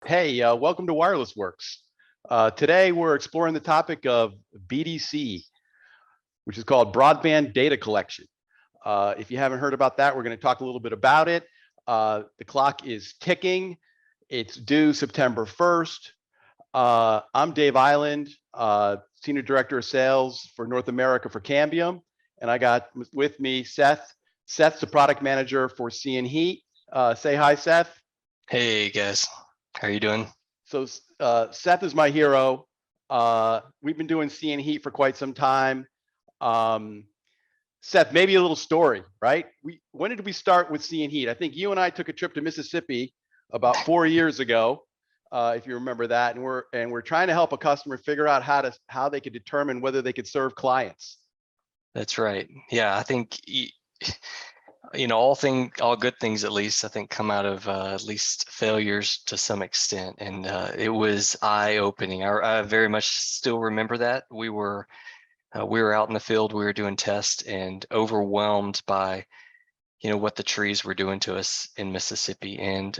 Hey, welcome to Wireless Works. Today we're exploring the topic of BDC, which is called broadband data collection. If you haven't heard about that, we're going to talk a little bit about it. The clock is ticking. It's due September 1st. I'm Dave Island, Senior Director of Sales for North America for Cambium. And I got with me Seth. Seth's the product manager for cnHeat. Say hi, Seth. Hey guys, how are you doing? So Seth is my hero. We've been doing cnHeat for quite some time. Seth, maybe a little story, right? When did we start with cnHeat? I think you and I took a trip to Mississippi about 4 years ago, if you remember that, and we're trying to help a customer figure out how they could determine whether they could serve clients. That's right. Yeah, I think all good things, at least, I think, come out of at least failures to some extent, and it was eye-opening. I very much still remember that. We were out in the field, we were doing tests, and overwhelmed by what the trees were doing to us in Mississippi, and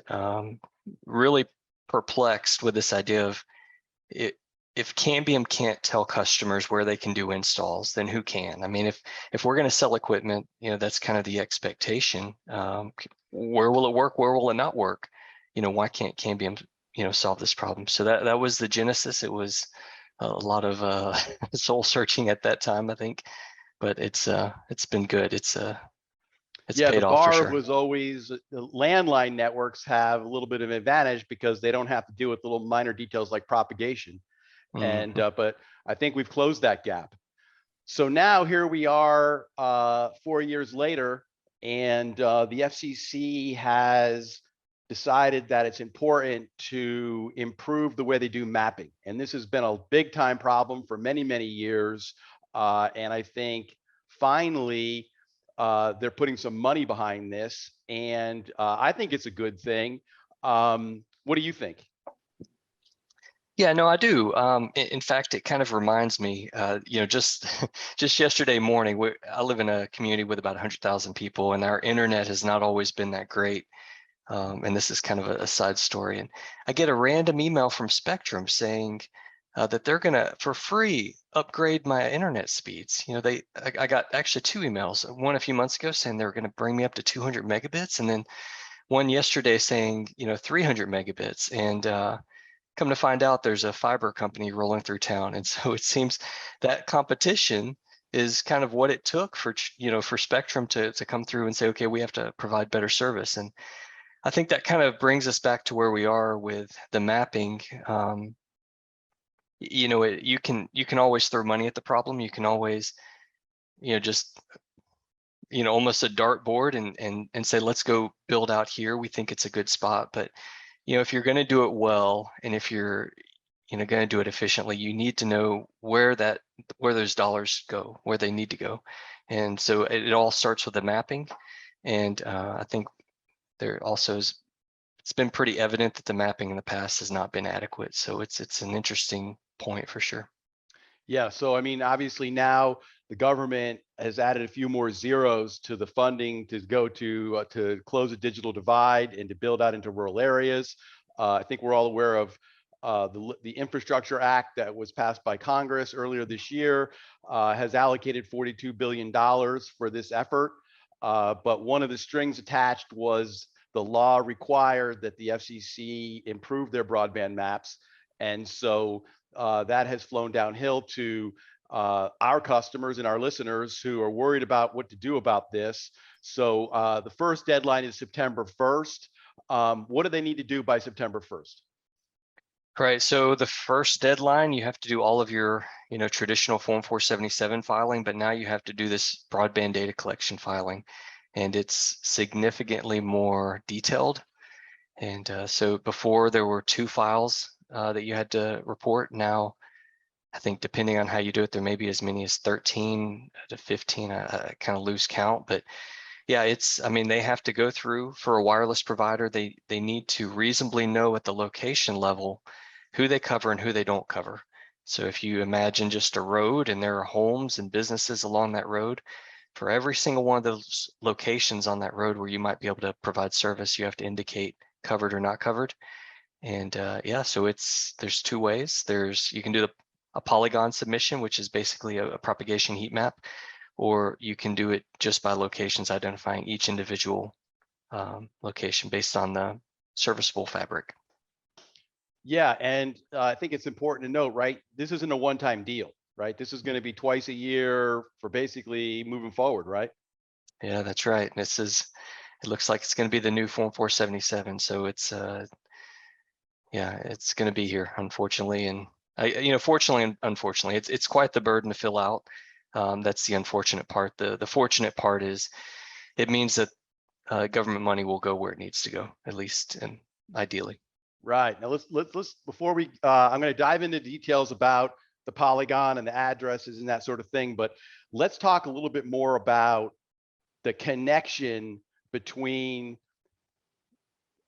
really perplexed with this idea of if Cambium can't tell customers where they can do installs, then who can? I mean, if we're going to sell equipment, that's kind of the expectation. Where will it work? Where will it not work? Why can't Cambium, solve this problem? So that was the genesis. It was a lot of soul searching at that time, I think, but it's been good. It's paid off for sure. The bar was always the landline networks have a little bit of an advantage because they don't have to deal with little minor details like propagation. And but I think we've closed that gap. So now here we are 4 years later, and the FCC has decided that it's important to improve the way they do mapping. And this has been a big time problem for many, many years. And I think finally they're putting some money behind this. And I think it's a good thing. What do you think? Yeah, no, I do. In fact, it kind of reminds me, just yesterday morning, I live in a community with about 100,000 people, and our internet has not always been that great. And this is kind of a side story. And I get a random email from Spectrum saying that they're gonna, for free, upgrade my internet speeds. I got actually 2 emails. One a few months ago saying they were gonna bring me up to 200 megabits, and then one yesterday saying 300 megabits. And come to find out, there's a fiber company rolling through town, and so it seems that competition is kind of what it took for Spectrum to come through and say, okay, we have to provide better service. And I think that kind of brings us back to where we are with the mapping. You can always throw money at the problem. You can always just almost a dartboard and say, let's go build out here. We think it's a good spot, but if you're going to do it well, and if you're going to do it efficiently, you need to know where those dollars go, where they need to go. And so it all starts with the mapping. And I think there also it's been pretty evident that the mapping in the past has not been adequate. So it's an interesting point for sure. Yeah, so I mean, obviously now the government has added a few more zeros to the funding to go to close the digital divide and to build out into rural areas. I think we're all aware of the Infrastructure Act that was passed by Congress earlier this year has allocated $42 billion for this effort. But one of the strings attached was the law required that the FCC improve their broadband maps. And so that has flown downhill to our customers and our listeners who are worried about what to do about this. So the first deadline is September 1st. What do they need to do by September 1st? Right. So the first deadline, you have to do all of your, traditional Form 477 filing, but now you have to do this broadband data collection filing, and it's significantly more detailed. And so before there were 2 files that you had to report. Now, I think depending on how you do it, there may be as many as 13 to 15, I kind of lose count, but yeah, they have to go through, for a wireless provider, they need to reasonably know at the location level who they cover and who they don't cover. So if you imagine just a road and there are homes and businesses along that road, for every single one of those locations on that road where you might be able to provide service, you have to indicate covered or not covered. And yeah, so there's two ways. You can do a polygon submission, which is basically a propagation heat map, or you can do it just by locations, identifying each individual location based on the serviceable fabric. Yeah, and I think it's important to note, right? This isn't a one-time deal, right? This is going to be twice a year for basically moving forward, right? Yeah, that's right. It looks like it's going to be the new Form 477. So yeah, it's going to be here, unfortunately. And fortunately and unfortunately, it's quite the burden to fill out. That's the unfortunate part. The fortunate part is it means that government money will go where it needs to go, at least, and ideally. Right. Now let's before we I'm going to dive into details about the polygon and the addresses and that sort of thing, but let's talk a little bit more about the connection between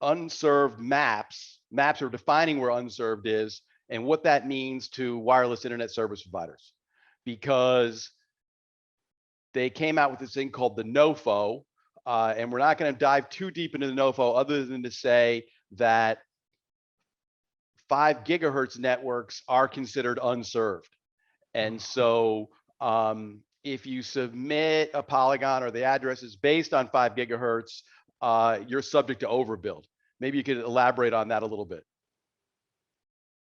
unserved maps. Maps are defining where unserved is and what that means to wireless internet service providers. Because they came out with this thing called the NOFO, and we're not going to dive too deep into the NOFO other than to say that 5 gigahertz networks are considered unserved. And so if you submit a polygon or the address is based on 5 gigahertz, you're subject to overbuild. Maybe you could elaborate on that a little bit.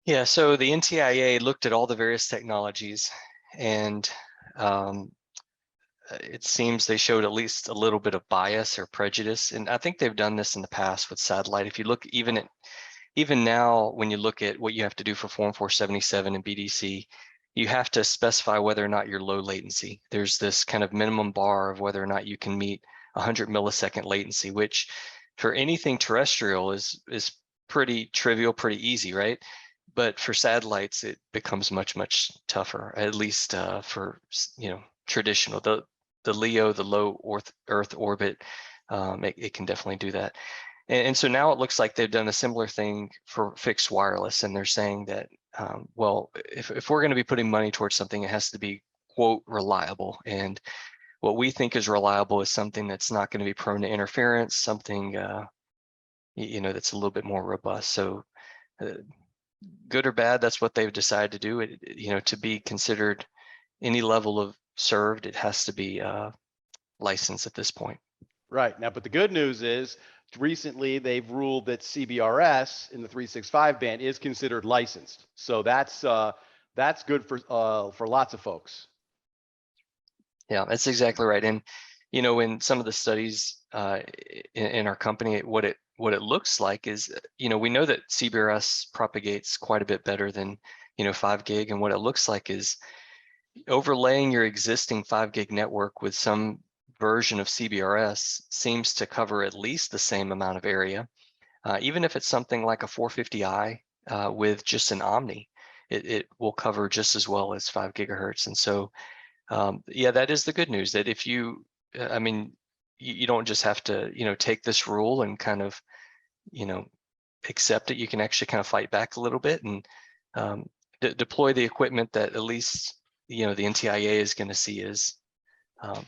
Yeah, so the NTIA looked at all the various technologies, and it seems they showed at least a little bit of bias or prejudice. And I think they've done this in the past with satellite. If you look even now, when you look at what you have to do for Form 477 and BDC, you have to specify whether or not you're low latency. There's this kind of minimum bar of whether or not you can meet 100 millisecond latency, which for anything terrestrial is pretty trivial, pretty easy, right? But for satellites, it becomes much, much tougher, at least for traditional. The LEO, the low Earth orbit, it can definitely do that. And so now it looks like they've done a similar thing for fixed wireless, and they're saying that, well, if we're going to be putting money towards something, it has to be, quote, reliable. And what we think is reliable is something that's not going to be prone to interference, something that's a little bit more robust. So good or bad, that's what they've decided to do. To be considered any level of served, it has to be licensed at this point. Right. Now, but the good news is recently they've ruled that CBRS in the 365 band is considered licensed. So that's good for lots of folks. Yeah, that's exactly right. And in some of the studies in our company, what it looks like is, we know that CBRS propagates quite a bit better than 5 gig, and what it looks like is overlaying your existing 5 gig network with some version of CBRS seems to cover at least the same amount of area, even if it's something like a 450i with just an Omni, it will cover just as well as 5 gigahertz. And so yeah, that is the good news, that if you don't just have to take this rule and kind of accept it. You can actually kind of fight back a little bit and deploy the equipment that at least the NTIA is going to see as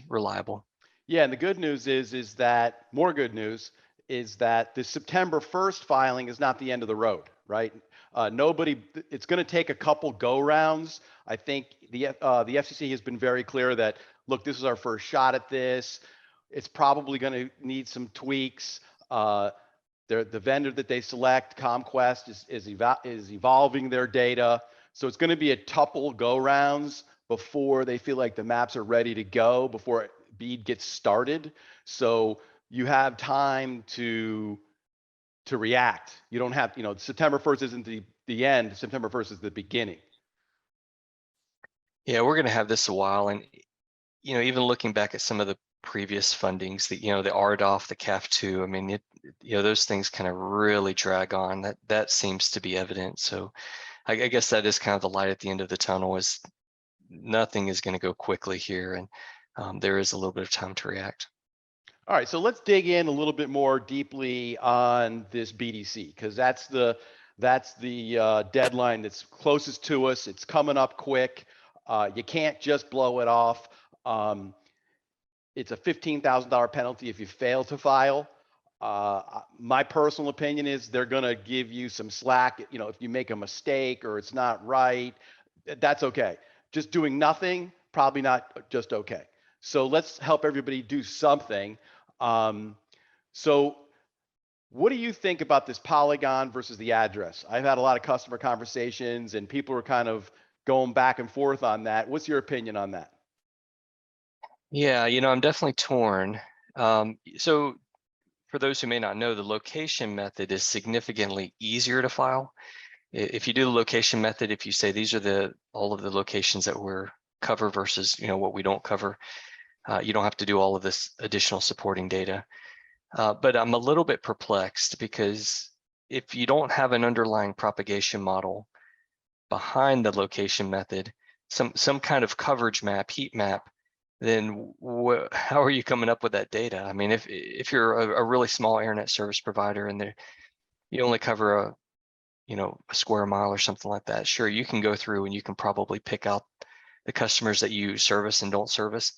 reliable. Yeah, and the good news is that more good news is that the September 1st filing is not the end of the road, right? It's going to take a couple go rounds. I think the FCC has been very clear that, look, this is our first shot at this. It's probably going to need some tweaks. The vendor that they select, ComQuest, is evolving their data. So it's going to be a couple go rounds before they feel like the maps are ready to go, before BEAD gets started. So you have time to react. You don't have, September 1st isn't the end. September 1st is the beginning. Yeah, we're going to have this a while. And, even looking back at some of the previous fundings, the RDOF, the CAF2, I mean, those things kind of really drag on. That seems to be evident. So I guess that is kind of the light at the end of the tunnel, is nothing is going to go quickly here. And there is a little bit of time to react. All right, so let's dig in a little bit more deeply on this BDC, because that's the deadline that's closest to us. It's coming up quick. You can't just blow it off. it's a $15,000 penalty if you fail to file. My personal opinion is they're going to give you some slack. You know, if you make a mistake or it's not right, that's okay. Just doing nothing, probably not just okay. So let's help everybody do something. So what do you think about this polygon versus the address? I've had a lot of customer conversations and people are kind of going back and forth on that. What's your opinion on that? Yeah, I'm definitely torn. So for those who may not know, the location method is significantly easier to file. If you do the location method, if you say these are all of the locations that we're cover versus what we don't cover, you don't have to do all of this additional supporting data. But I'm a little bit perplexed because if you don't have an underlying propagation model behind the location method, some kind of coverage map, heat map, then how are you coming up with that data? I mean, if you're a really small internet service provider and you only cover a square mile or something like that, sure, you can go through and you can probably pick out the customers that you service and don't service.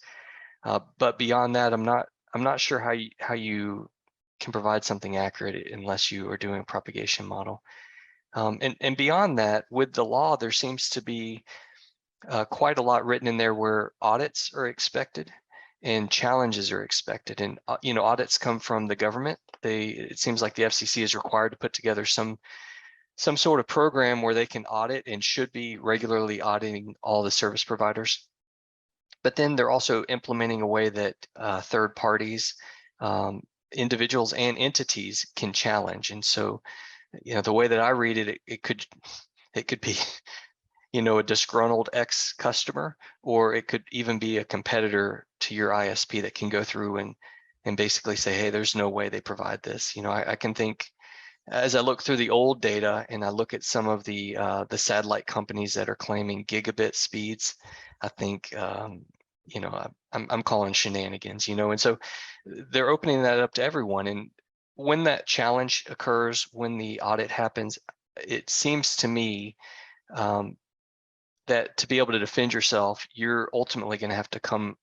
But beyond that, I'm not sure how you can provide something accurate unless you are doing a propagation model. And beyond that, with the law, there seems to be quite a lot written in there where audits are expected and challenges are expected. And audits come from the government. It seems like the FCC is required to put together some sort of program where they can audit and should be regularly auditing all the service providers. But then they're also implementing a way that third parties, individuals and entities can challenge. And so, the way that I read it, it could be, a disgruntled ex-customer, or it could even be a competitor to your ISP that can go through and basically say, hey, there's no way they provide this. I can think, as I look through the old data and I look at some of the satellite companies that are claiming gigabit speeds, I think I'm calling shenanigans, and so they're opening that up to everyone. And when that challenge occurs, when the audit happens, it seems to me that to be able to defend yourself, you're ultimately going to have to come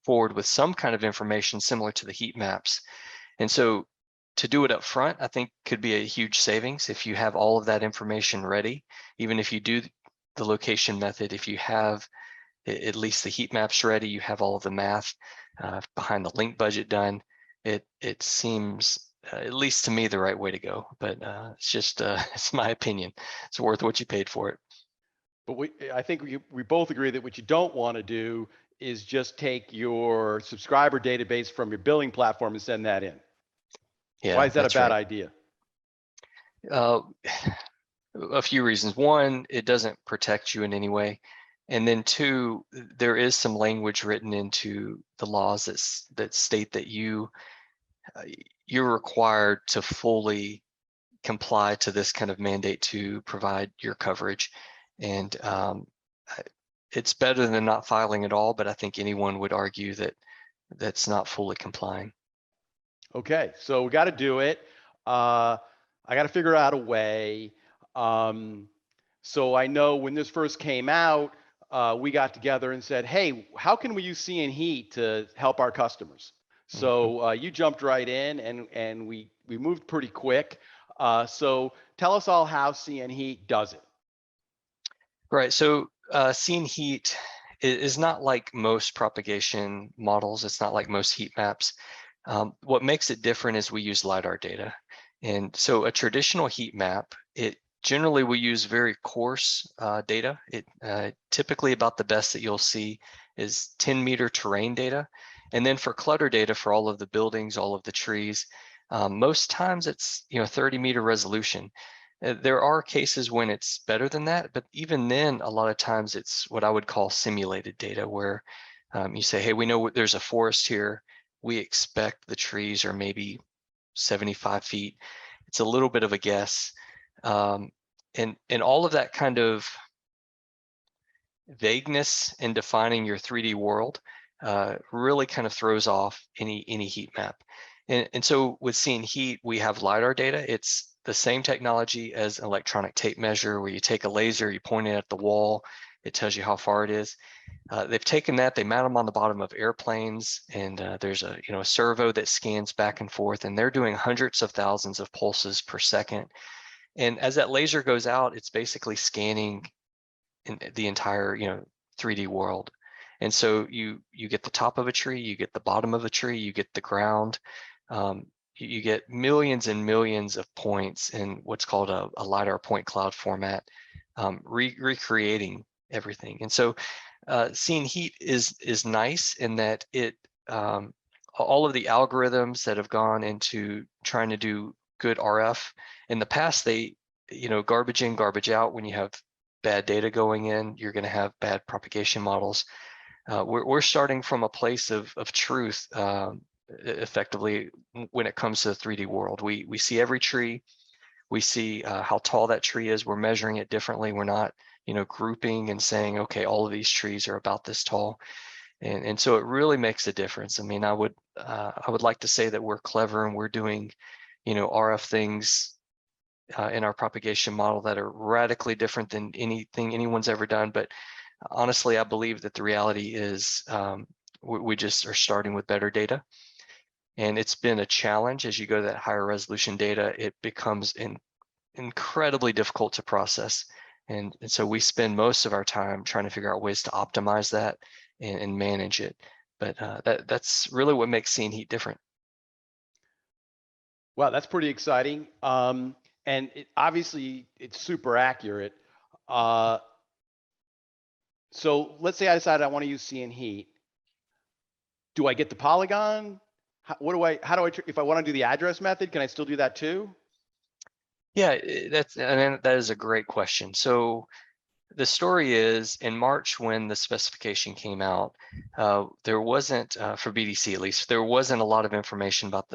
forward with some kind of information similar to the heat maps. And so to do it up front, I think could be a huge savings if you have all of that information ready. Even if you do the location method, if you have at least the heat maps ready, you have all of the math behind the link budget done, it seems, at least to me, the right way to go. But it's just, it's my opinion. It's worth what you paid for it. But I think we both agree that what you don't want to do is just take your subscriber database from your billing platform and send that in. Yeah, why is that a that's bad right. idea? A few reasons. One, it doesn't protect you in any way. And then two, there is some language written into the laws that state that you're required to fully comply to this kind of mandate to provide your coverage. And it's better than not filing at all, but I think anyone would argue that that's not fully complying. Okay, so we got to do it. I got to figure out a way. So I know when this first came out, we got together and said, hey, how can we use cnHeat to help our customers? So you jumped right in and we moved pretty quick. So tell us all how cnHeat does it. Right, so cnHeat is not like most propagation models. It's not like most heat maps. What makes it different is we use LiDAR data. And so a traditional heat map, it generally will use very coarse data. It typically about the best that you'll see is 10-meter terrain data. And then for clutter data for all of the buildings, all of the trees, most times it's 30-meter resolution. There are cases when it's better than that, but even then, a lot of times it's what I would call simulated data, where you say, hey, we know there's a forest here. We expect the trees are maybe 75 feet. It's a little bit of a guess. And all of that kind of vagueness in defining your 3D world really kind of throws off any heat map. And so with cnHeat, we have LiDAR data. It's the same technology as electronic tape measure, where you take a laser, you point it at the wall, It tells you how far it is. They've taken that, they mount them on the bottom of airplanes, and there's a a servo that scans back and forth, and they're doing hundreds of thousands of pulses per second. And as that laser goes out, it's basically scanning in the entire 3D world. And so you get the top of a tree, you get the bottom of a tree, you get the ground. You get millions and millions of points in what's called a LiDAR point cloud format, recreating everything. And so seeing heat is nice in that it all of the algorithms that have gone into trying to do good RF in the past, they garbage in, garbage out. When you have bad data going in, you're going to have bad propagation models. We're starting from a place of truth, effectively, when it comes to the 3D world. We see every tree, we see how tall that tree is. We're measuring it differently. We're not grouping and saying, okay, all of these trees are about this tall. And so it really makes a difference. I mean, I would like to say that we're clever and we're doing RF things in our propagation model that are radically different than anything anyone's ever done. But honestly, I believe that the reality is we just are starting with better data. And it's been a challenge as you go to that higher resolution data. It becomes incredibly difficult to process. And so we spend most of our time trying to figure out ways to optimize that and manage it. But that's really what makes cnHeat different. Wow, that's pretty exciting. And obviously it's super accurate. So let's say I decide I want to use cnHeat. Do I get the polygon? How do I, if I want to do the address method, can I still do that too? Yeah, that is a great question. So the story is, in March when the specification came out, there wasn't, for BDC at least, there wasn't a lot of information about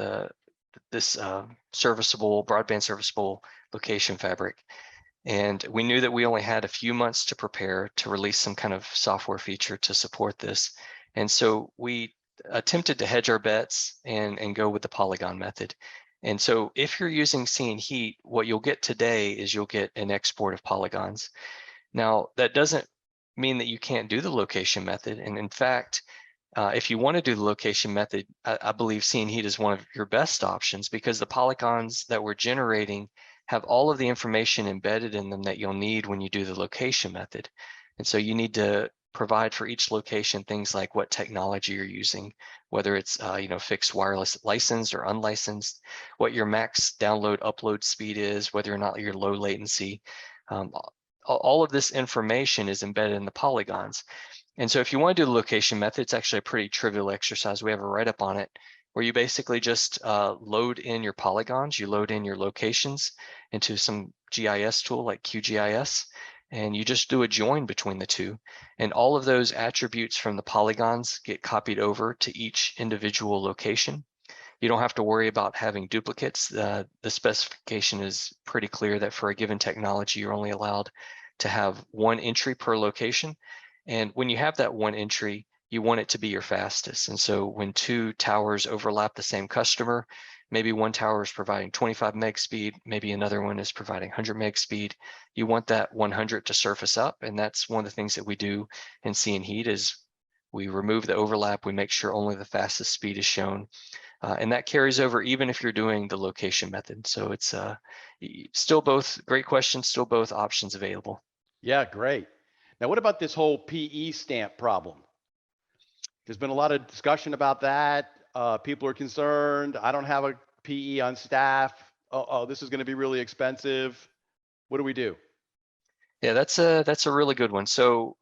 this broadband serviceable location fabric. And we knew that we only had a few months to prepare to release some kind of software feature to support this. And so we attempted to hedge our bets and go with the polygon method. And so if you're using cnHeat, what you'll get today is you'll get an export of polygons. Now, that doesn't mean that you can't do the location method. And in fact, if you want to do the location method, I believe cnHeat is one of your best options, because the polygons that we're generating have all of the information embedded in them that you'll need when you do the location method. And so you need to provide for each location things like what technology you're using, whether it's fixed wireless licensed or unlicensed, what your max download upload speed is, whether or not you're low latency. All of this information is embedded in the polygons. And so if you want to do the location method, it's actually a pretty trivial exercise. We have a write-up on it where you basically just load in your polygons, you load in your locations into some GIS tool like QGIS, and you just do a join between the two. And all of those attributes from the polygons get copied over to each individual location. You don't have to worry about having duplicates. The specification is pretty clear that for a given technology, you're only allowed to have one entry per location. And when you have that one entry, you want it to be your fastest. And so when two towers overlap the same customer, maybe one tower is providing 25 meg speed, maybe another one is providing 100 meg speed, you want that 100 to surface up. And that's one of the things that we do in cnHeat is we remove the overlap, we make sure only the fastest speed is shown. And that carries over even if you're doing the location method. So it's still both, great questions, still both options available. Yeah, great. Now, what about this whole PE stamp problem? There's been a lot of discussion about that. People are concerned. I don't have a PE on staff. Oh, this is going to be really expensive. What do we do? Yeah, that's a really good one. So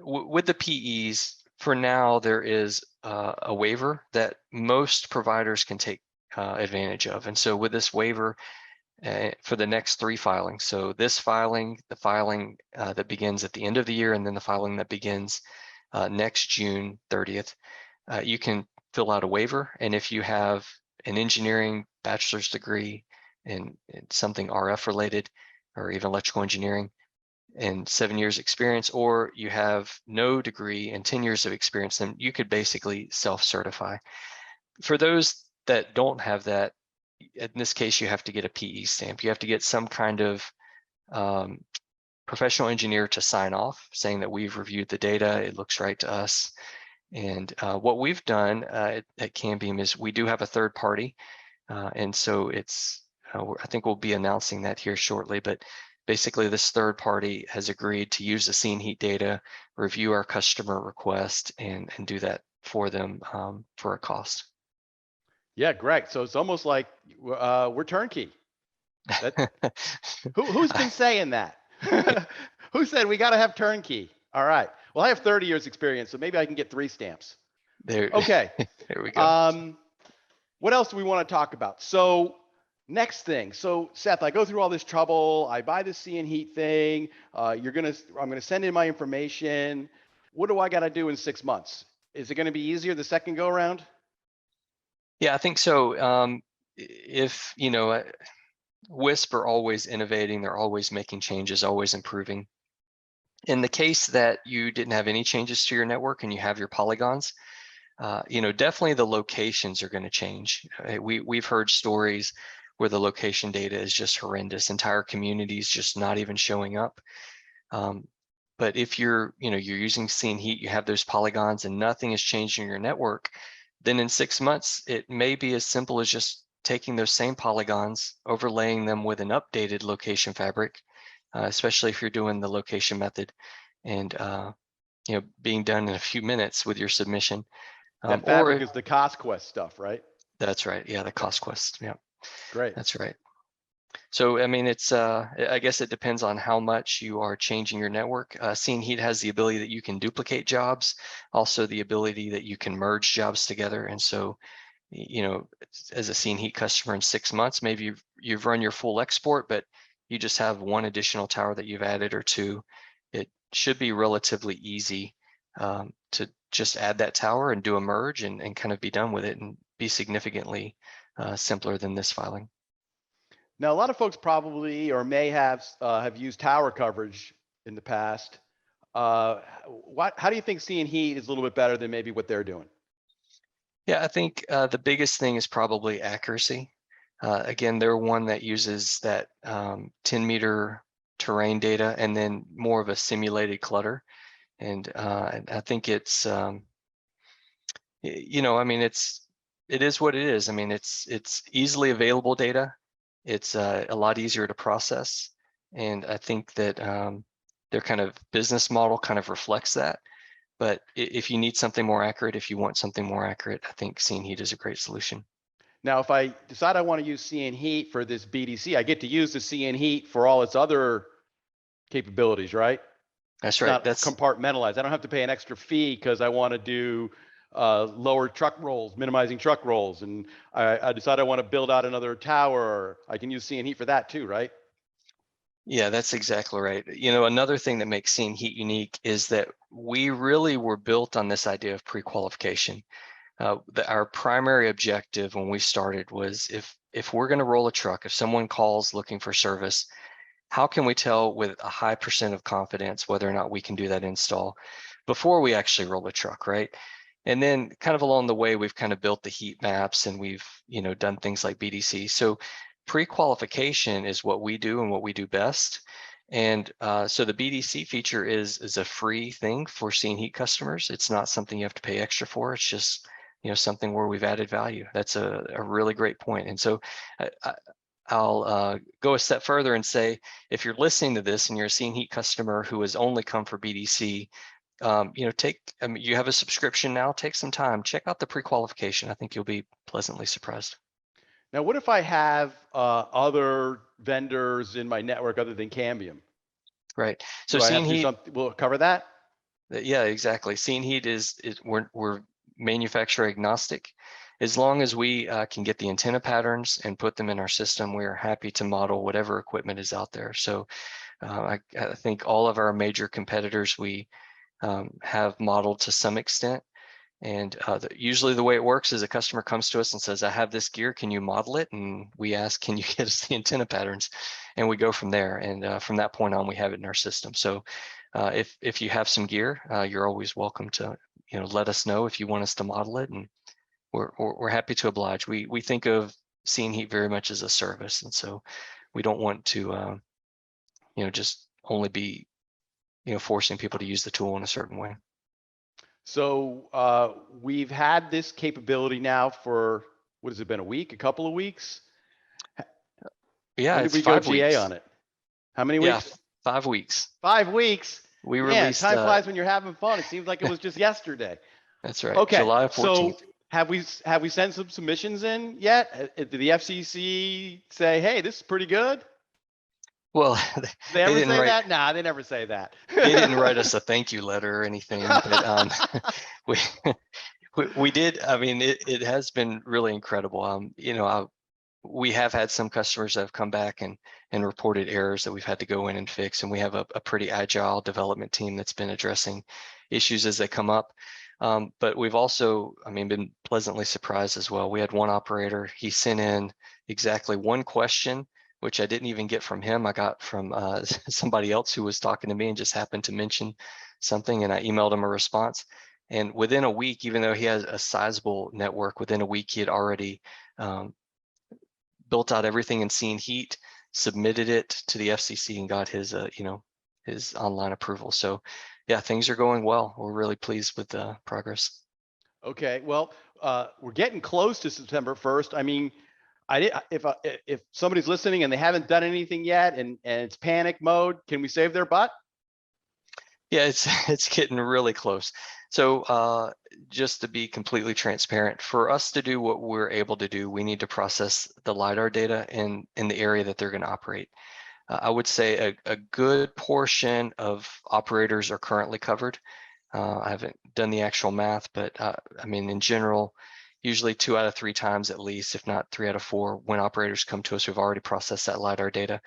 with the PEs, for now, there is a waiver that most providers can take advantage of. And so with this waiver, for the next 3 filings, so this filing, the filing that begins at the end of the year, and then the filing that begins next June 30th, you can fill out a waiver. And if you have an engineering bachelor's degree in something RF related, or even electrical engineering, and 7 years experience, or you have no degree and 10 years of experience, then you could basically self-certify. For those that don't have that, in this case, you have to get a PE stamp. You have to get some kind of professional engineer to sign off, saying that we've reviewed the data, it looks right to us. And what we've done at Cambium is we do have a third party, and so it's I think we'll be announcing that here shortly. But basically, this third party has agreed to use the cnHeat data, review our customer request, and do that for them for a cost. Yeah, Greg. So it's almost like we're turnkey. That, who's been saying that? Who said we got to have turnkey? All right. Well, I have 30 years experience, so maybe I can get 3 stamps. There, Okay. there we go. What else do we want to talk about? So next thing. So Seth, I go through all this trouble. I buy the cnHeat thing. I'm gonna send in my information. What do I got to do in 6 months? Is it going to be easier the second go around? Yeah, I think so. If you know, WISP are always innovating. They're always making changes, always improving. In the case that you didn't have any changes to your network and you have your polygons, definitely the locations are going to change. We've heard stories where the location data is just horrendous. Entire communities just not even showing up. But if you're using cnHeat, you have those polygons and nothing is changing your network, then in 6 months, it may be as simple as just taking those same polygons, overlaying them with an updated location fabric, especially if you're doing the location method, and being done in a few minutes with your submission. That fabric is the CostQuest stuff, right? That's right. Yeah, the CostQuest. Yeah, great. That's right. So, I mean, it's I guess it depends on how much you are changing your network. cnHeat has the ability that you can duplicate jobs, also the ability that you can merge jobs together. And so, as a cnHeat customer in 6 months, maybe you've run your full export, but you just have one additional tower that you've added or two. It should be relatively easy to just add that tower and do a merge and kind of be done with it, and be significantly simpler than this filing. Now, a lot of folks probably or may have used tower coverage in the past. How do you think cnHeat is a little bit better than maybe what they're doing? Yeah, I think the biggest thing is probably accuracy. Again, they're one that uses that 10-meter terrain data and then more of a simulated clutter. And I think it's, I mean, it is what it is. I mean, it's easily available data. It's a lot easier to process. And I think that their kind of business model kind of reflects that. But if you need something more accurate, if you want something more accurate, I think cnHeat is a great solution. Now, if I decide I want to use cnHeat for this BDC, I get to use the cnHeat for all its other capabilities, right? That's It's right. not compartmentalized. I don't have to pay an extra fee because I want to do lower truck rolls, minimizing truck rolls. And I decide I want to build out another tower. I can use cnHeat for that too, right? Yeah, that's exactly right. Another thing that makes cnHeat unique is that we really were built on this idea of pre-qualification. Our primary objective when we started was if we're going to roll a truck, if someone calls looking for service, how can we tell with a high % of confidence whether or not we can do that install before we actually roll a truck, right? And then kind of along the way, we've kind of built the heat maps and we've done things like BDC. So pre-qualification is what we do and what we do best. And so the BDC feature is a free thing for cnHeat customers. It's not something you have to pay extra for. It's just something where we've added value. That's a really great point. And so I'll go a step further and say, if you're listening to this and you're a cnHeat customer who has only come for BDC, you have a subscription now, take some time, check out the pre-qualification. I think you'll be pleasantly surprised. Now, what if I have other vendors in my network other than Cambium? Right. So do I have to do cnHeat, something? Will it cover that? yeah, exactly. cnHeat is we're manufacturer agnostic. As long as we can get the antenna patterns and put them in our system, we're happy to model whatever equipment is out there. So I think all of our major competitors we have modeled to some extent. And usually the way it works is a customer comes to us and says, I have this gear, can you model it? And we ask, can you get us the antenna patterns? And we go from there. And from that point on, we have it in our system. So if you have some gear, you're always welcome to let us know if you want us to model it. And we're happy to oblige. We think of cnHeat very much as a service. And so we don't want to just only be, forcing people to use the tool in a certain way. So we've had this capability now for, what has it been, a week, a couple of weeks? Yeah, When did it's we go 5 GA weeks. on it? How many Yeah, weeks? 5 weeks. 5 weeks. We Man, released. time flies when you're having fun. It seems like it was just yesterday. That's right. Okay, July so 14th. have we sent some submissions in yet? Did the FCC say, hey, this is pretty good? Well, Did they ever didn't say write. that? Nah, they never say that. They didn't write us a thank you letter or anything, but we we did. I mean, it has been really incredible. We have had some customers that have come back and reported errors that we've had to go in and fix, and we have a pretty agile development team that's been addressing issues as they come up. But we've also, been pleasantly surprised as well. We had one operator, he sent in exactly one question, which I didn't even get from him. I got from somebody else who was talking to me and just happened to mention something, and I emailed him a response. And within a week, even though he has a sizable network, within a week he had already built out everything in cnHeat, submitted it to the FCC, and got his his online approval. So yeah, things are going well. We're really pleased with the progress. Okay, well, we're getting close to September 1st. I mean, if somebody's listening and they haven't done anything yet and it's panic mode, can we save their butt? Yeah, it's getting really close. So just to be completely transparent, for us to do what we're able to do, we need to process the LiDAR data in the area that they're going to operate. I would say a good portion of operators are currently covered. I haven't done the actual math, but in general, usually 2 out of 3 times at least, if not 3 out of 4, when operators come to us, we've already processed that LiDAR data.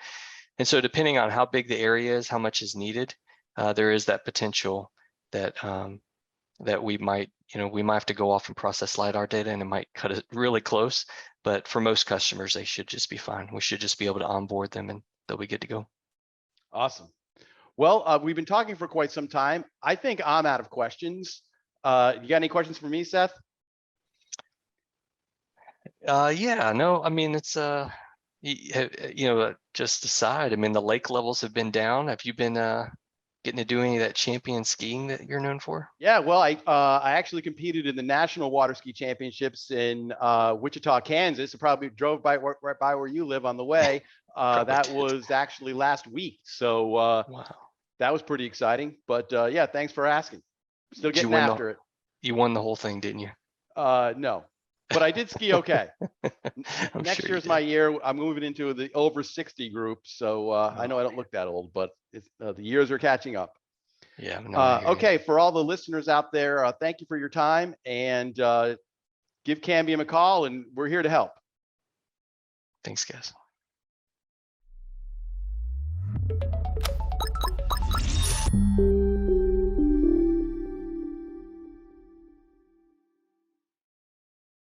And so depending on how big the area is, how much is needed, there is that potential that that we might have to go off and process LiDAR data, and it might cut it really close. But for most customers, they should just be fine. We should just be able to onboard them and they'll be good to go. Awesome. Well, we've been talking for quite some time. I think I'm out of questions. You got any questions for me, Seth? Yeah, no, it's just aside, the lake levels have been down. Have you been getting to do any of that champion skiing that you're known for? Yeah, well, I actually competed in the National Water Ski Championships in Wichita, Kansas. I probably drove by right by where you live on the way. That was actually last week. So wow. That was pretty exciting. But yeah, thanks for asking. Still Did you getting after it. You won the whole thing, didn't you? No, but I did ski okay. Next sure year's my year. I'm moving into the over 60 group. So I know I don't look that old, but the years are catching up. Yeah. No, okay, for all the listeners out there, thank you for your time, and give Cambium a call, and we're here to help. Thanks, guys.